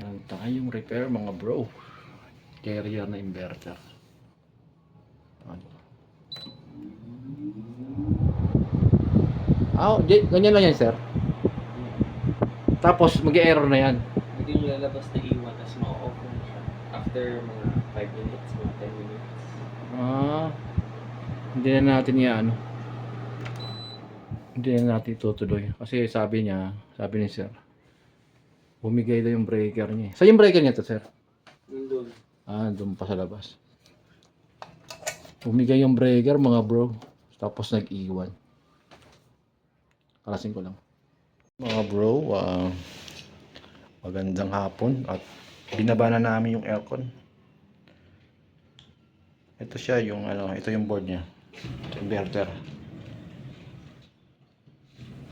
Yan tayong repair mga bro. Carrier na inverter. Ano? Ganyan lang yan sir. Tapos mag-error na yan. Hindi yung lalabas na iwan, tapos ma-off na siya. After mga 5 minutes, mga 10 minutes. Hindi na natin yan Hindi na natin tutuloy. Kasi sabi ni sir, bumigay daw yung breaker niya. Saan yung breaker niya to sir? Doon. Doon pa sa labas. Bumigay yung breaker mga bro. Tapos nag-iwan. Kalasin ko lang. Mga bro, magandang hapon at binaba na namin yung aircon. Ito siya yung ito yung board niya. Inverter.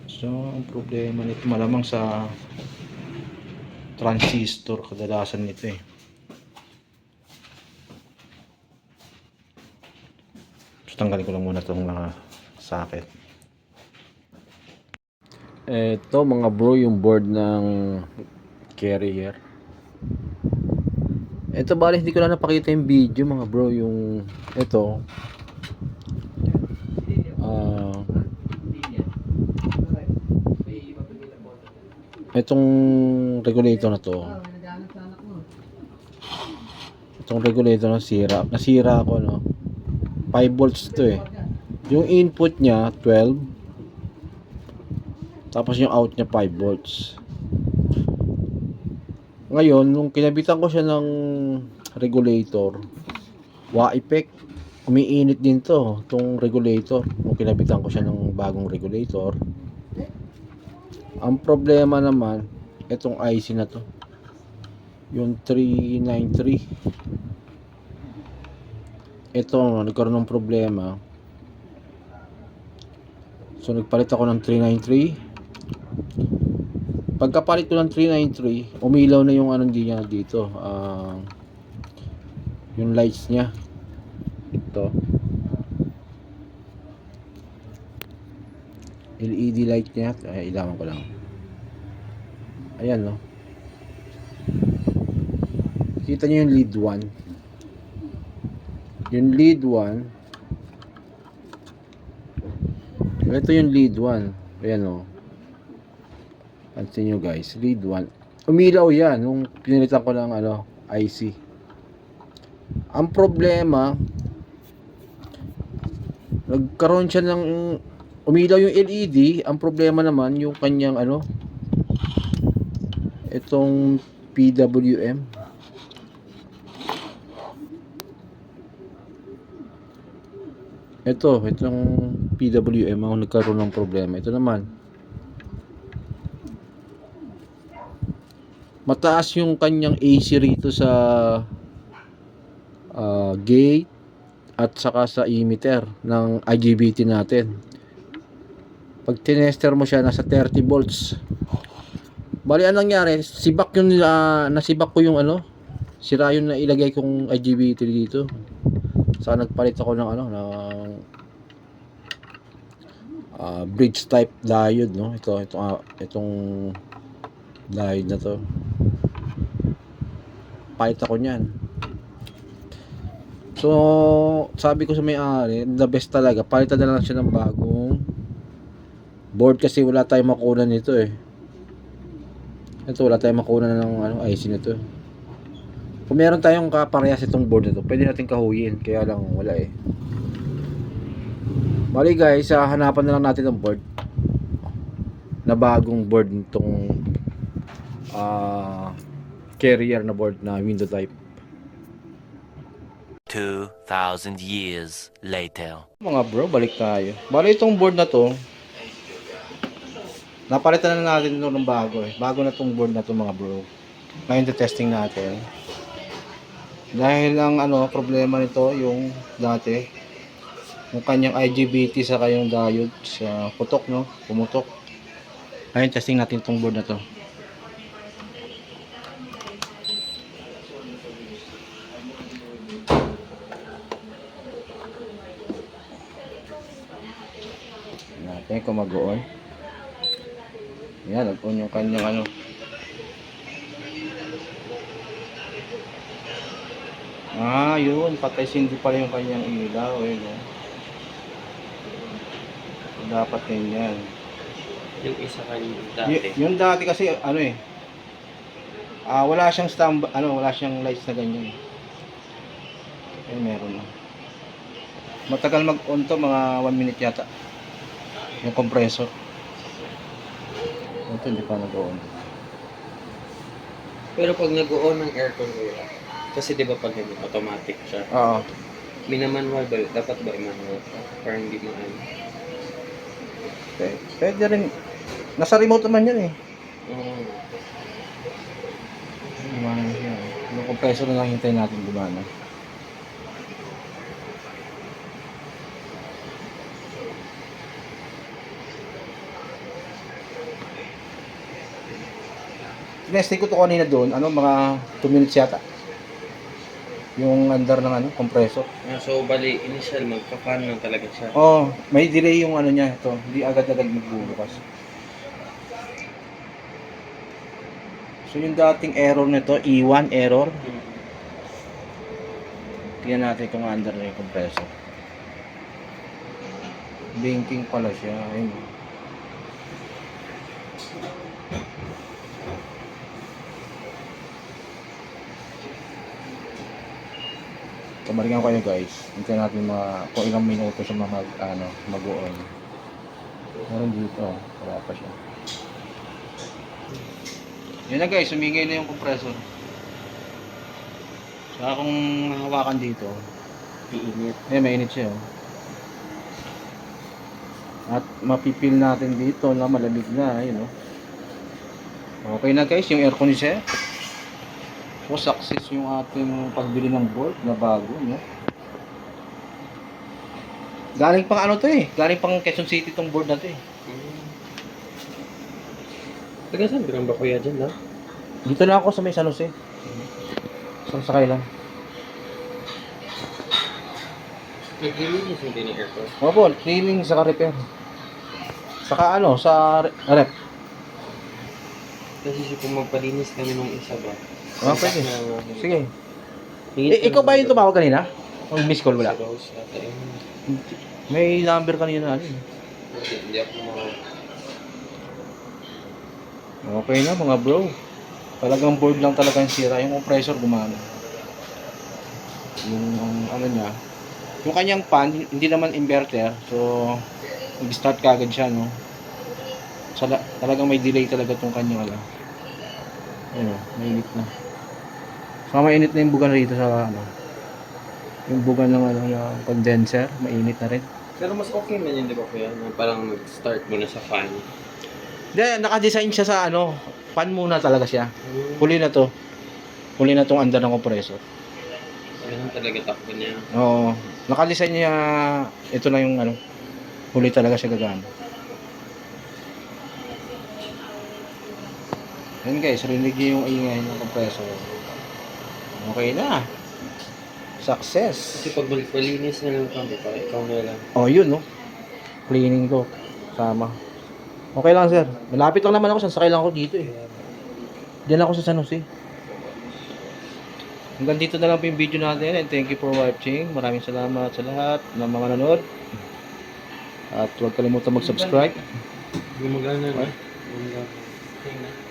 So, ang problema nito malamang sa transistor kadalasan nito eh. So, tanggalin ko lang muna itong mga socket. Ito mga bro yung board ng carrier. Ito bali hindi ko na napakita yung video mga bro, yung ito itong regulator na to. Itong regulator nasira ako 5 volts to eh. Yung input niya 12, tapos yung out niya 5 volts. Ngayon nung kinabitan ko siya ng regulator, effect, umiinit din tong regulator. Nung kinabitan ko siya ng bagong regulator, ang problema naman itong IC na to, yung 393. Ito nagkaroon ng problema. So nagpalit ako ng 393. Pagkapalit ko ng 393, umilaw na yung niya dito, yung lights niya. Ito LED light niya. Ilawan ko lang. Ayan kita niyo yung lead 1. Yung lead 1. Ito yung lead 1. Ayan pansin nyo guys, lead 1. Umilaw yan nung pinilitan ko ng IC. Ang problema, nagkaroon siya ng umilaw yung LED. Ang problema naman yung kanyang itong PWM. Itong PWM ang nagkaroon ng problema. Ito naman, mataas yung kanyang AC rito sa gate at saka sa emitter ng IGBT natin. Pag tinester mo siya, nasa 30 volts. Bali anong nangyari, nasibak ko yung sira yung nailagay kong IGBT dito. Saka nagpalit ako ng bridge type diode itong diode na to. Palit ako niyan. So sabi ko sa may-ari, the best talaga, palitan na lang siya ng bagong board kasi wala tayong makunan nito eh. Wala tayong makunan ng IC nito. Kung meron tayong kaparehas itong board nito, pwede natin kahuyin, kaya lang wala eh. Bali guys, hanapan na lang natin ng board na bagong board nitong carrier na board na window type. 2,000 years later. Mga bro, balik tayo. Bali itong board na to, napalitan na natin ito ng bago eh. Bago na itong board na to mga bro. Ngayon testing natin. Dahil ang problema nito yung dati, yung kanyang IGBT sa kayong diode sa putok pumutok. Ngayon testing natin itong board na to. Natin kung mag-on. Yan, nag-on yung kanyang Yun. Patay sindi pala yung kanyang ilaw. Eh, no? Dapat ganyan. Yung isa kanina dati. Yung dati kasi, ano eh, wala siyang wala siyang lights na ganyan. Eh, meron na. Matagal mag-on to, mga 1 minute yata. Yung compressor. Ito, hindi pa nag-on. Pero pag nag-on ng aircon kuya, kasi di ba pag ganyan, automatic siya. Oo. Minamanual ba? Dapat ba i-manual pa? Para hindi maano. Pwede rin. Nasa remote naman yan eh. Oo. Gumana na siya. Yung compressor na lang hintayin natin gumana. Tinesting ko to kanina doon, mga 2 minutes yata. Yung under ng compressor. So, bali, initial, magpa-fan lang talaga siya. Oh, may delay yung niya ito. Hindi agad-agad magbubukas. So yung dating error nito, E1 error. Tingnan natin kung under na yung compressor. Blinking pala siya. Ayun. Kamaringan kayo guys. Hintayin natin kung ilang minuto siya mag-on. Meron dito. Wala pa siya. Yan na guys, sumingay na yung compressor. Saka kung hawakan dito, Iinit. mainit siya. Oh. At mapipil natin dito na malamig na, ayun oh. Okay na guys, yung air conditioner. So success yung ating pagbili ng board na bago, no? Galing pang galing pang Quezon City tong board na to eh. Taga saan ba kuya dyan, ha? Dito lang ako sa may San Jose. Sakay lang. Naglilinis hindi ng aircon. Opo, cleaning sa repair. Saka sa rep. Kasi kung magpalinis kami nung isa ba? Pwede. Sige. Hingit Ikaw ba yung tumawag kanina? O miss call wala? Sa Rose ata yun. May number kanina Hindi ako Okay na mga bro. Talagang board lang talaga yung sira. Yung compressor gumana. Yung niya. Yung kanyang fan, hindi naman inverter. So, mag-start kagad siya, no? Talagang may delay talaga tong kanyang Ayun, mainit na. So, mainit na yung bugan rito sa yung bugan ng ng condenser, mainit na rin. Pero mas okay man yun, di ba kuya? Na parang mag-start muna sa fan. Hindi, naka-design siya sa fan muna talaga siya. Huli na to. Huli na tong under ng compressor. Ganun talaga takbo niya. Oo. Naka-design niya, ito na yung huli talaga siya gagana. Yan guys, rinig niyo yung ingay ng compressor. Okay na. Success. Kasi pag malinis na lang kami pa, ikaw na lang. Oh, yun no. Cleaning ko. Sama. Okay lang sir. Malapit lang naman ako. Sakay lang ako dito eh. Diyan ako sa San Jose. Hanggang dito na lang po yung video natin. And thank you for watching. Maraming salamat sa lahat ng mga nanonood. At huwag kalimutan mag-subscribe. Gumagana na. Gumagana.